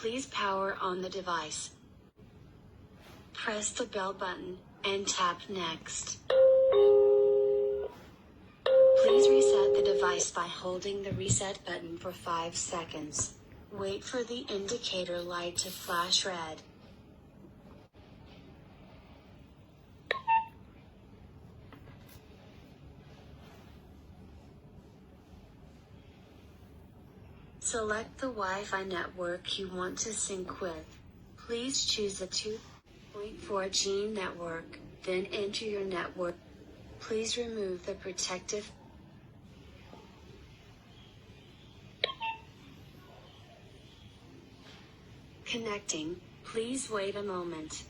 Please power on the device. Press the bell button, and tap Next. Please reset the device by holding the reset button for 5 seconds. Wait for the indicator light to flash red. Select the Wi-Fi network you want to sync with. Please choose a 2.4G network, then enter your network. Please remove the protective. Connecting. Please wait a moment.